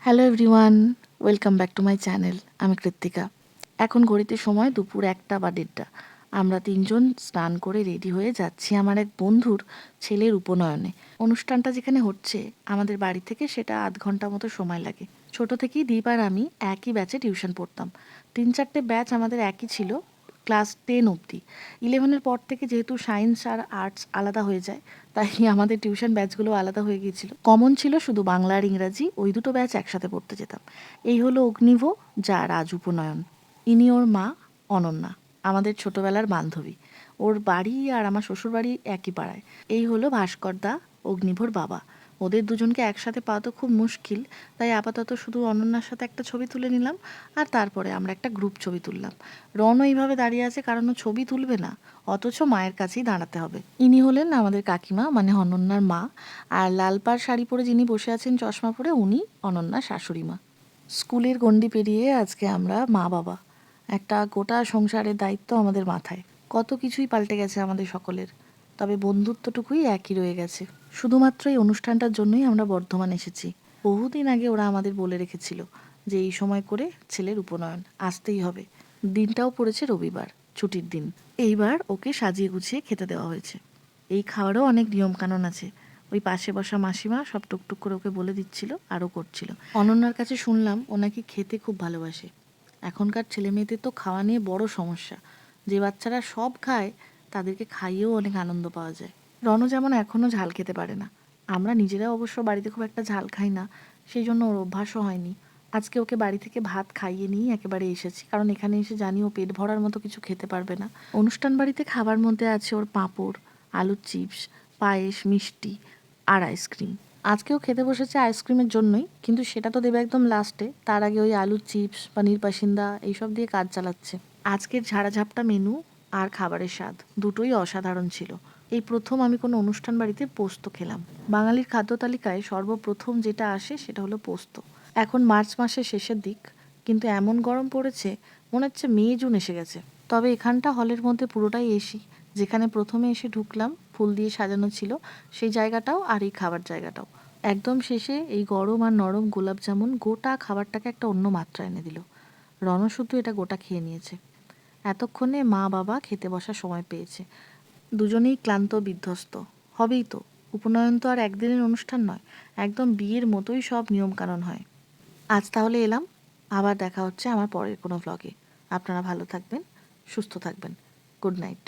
Hello everyone, welcome back to my channel. আমি কৃত্তিকা। এখন ঘড়িতে সময় দুপুর 1টা বা 1:30। আমরা 3জন স্নান করে রেডি হয়ে যাচ্ছি আমার এক বন্ধুর ছেলের উপনয়নে। অনুষ্ঠানটা যেখানে হচ্ছে আমাদের বাড়ি থেকে সেটা 0.5 ঘন্টা মতো সময় লাগে। ছোট থেকেই দীপ আর আমি একই ব্যাচে টিউশন পড়তাম। 3-4টে ব্যাচ আমাদের একই ছিল, ক্লাস 10 অবধি। 11-এর পর থেকে যেহেতু সায়েন্স আর আর্টস আলাদা হয়ে যায়, তাই আমাদের টিউশন ব্যাচগুলো আলাদা হয়ে গিয়েছিল। কমন ছিল শুধু বাংলা আর ইংরাজি, ওই দুটো ব্যাচ একসাথে পড়তে যেতাম। এই হলো অগ্নিভ, যার আজ উপনয়ন। ইনি ওর মা অনন্যা, আমাদের ছোটবেলার বান্ধবী। ওর বাড়ি আর আমার শ্বশুর বাড়ি একই পাড়ায়। এই হলো ভাস্কর দা, অগ্নিভর বাবা। ওদের দুজনকে একসাথে পাওয়া তো খুব মুশকিল, তাই আপাতত শুধু অনন্যার সাথে একটা ছবি তুলে নিলাম, আর তারপরে আমরা একটা গ্রুপ ছবি তুললাম। রনও এইভাবে দাঁড়িয়ে আছে কারণ ও ছবি তুলবে না, অথচ মায়ের কাছেই দাঁড়াতে হবে। ইনি হলেন আমাদের কাকিমা, মানে অনন্যার মা। আর লাল পাড় শাড়ি পরে যিনি বসে আছেন চশমা পরে, উনি অনন্যার শাশুড়ি মা। স্কুলের গণ্ডি পেরিয়ে আজকে আমরা মা বাবা। একটা গোটা সংসারের দায়িত্ব আমাদের মাথায়। কত কিছুই পাল্টে গেছে আমাদের সকলের, তবে বন্ধুত্বটুকুই একই রয়ে গেছে। শুধুমাত্র এই অনুষ্ঠানটার জন্যই আমরা বর্ধমান এসেছি। বহুদিন আগে ওরা আমাদের বলে রেখেছিল যে এই সময় করে ছেলের উপনয়ন আসতেই হবে। দিনটাও পড়েছে রবিবার, ছুটির দিন। এইবার ওকে সাজিয়ে গুছিয়ে খেতে দেওয়া হয়েছে। এই খাওয়ারও অনেক নিয়মকানুন আছে। ওই পাশে বসা মাসিমা সব টুকটুক করে ওকে বলে দিচ্ছিল, আরও করছিল। অনন্যার কাছে শুনলাম ও নাকি খেতে খুব ভালোবাসে। এখনকার ছেলেমেয়েদের তো খাওয়া নিয়ে বড় সমস্যা। যে বাচ্চারা সব খায় তাদেরকে খাইয়েও অনেক আনন্দ পাওয়া যায়। রণ যেমন এখনও ঝাল খেতে পারে না। আমরা নিজেরাও অবশ্য বাড়িতে খুব একটা ঝাল খাই না, সেই জন্য ওর অভ্যাসও হয়নি। আজকে ওকে বাড়ি থেকে ভাত খাইয়ে নিয়েই একেবারে এসেছি, কারণ এখানে এসে জানি ও পেট ভরার মতো কিছু খেতে পারবে না। অনুষ্ঠান বাড়িতে খাবার মধ্যে আছে ওর পাঁপড়, আলুর চিপস, পায়েস, মিষ্টি আর আইসক্রিম। আজকেও খেতে বসেছে আইসক্রিমের জন্যই, কিন্তু সেটা তো দেবে একদম লাস্টে। তার আগে ওই আলুর চিপস, পানির পাসিন্দা এইসব দিয়ে কাজ চালাচ্ছে। আজকের ঝাড়াঝাপটা মেনু আর খাবারের স্বাদ দুটোই অসাধারণ ছিল। এই প্রথম আমি কোনো অনুষ্ঠান বাড়িতে পোস্ত খেলাম। বাঙালির খাদ্য তালিকায় সর্বপ্রথম যেটা আসে সেটা হলো পোস্ত। এখন মার্চ মাসের শেষের দিক, কিন্তু এমন গরম পড়েছে মনে হচ্ছে মে জুন এসে গেছে। তবে এখানটা হলের মধ্যে পুরোটাই এসি। যেখানে প্রথমে এসে ঢুকলাম ফুল দিয়ে সাজানো ছিল, সেই জায়গাটাও আর এই খাবার জায়গাটাও। একদম শেষে এই গরম আর নরম গোলাপ জামুন গোটা খাবারটাকে একটা অন্য মাত্রা এনে দিল। রণ শুধু এটা গোটা খেয়ে নিয়েছে। এতক্ষণে মা বাবা খেতে বসার সময় পেয়েছে। দুজনেই ক্লান্ত বিধ্বস্ত। হবেই তো, উপনয়ন তো আর একদিনের অনুষ্ঠান নয়, একদম বিয়ের মতোই সব নিয়মকানুন হয়। আজ তাহলে এলাম, আবার দেখা হচ্ছে আমার পরের কোনো ভ্লগে। আপনারা ভালো থাকবেন, সুস্থ থাকবেন। Good night.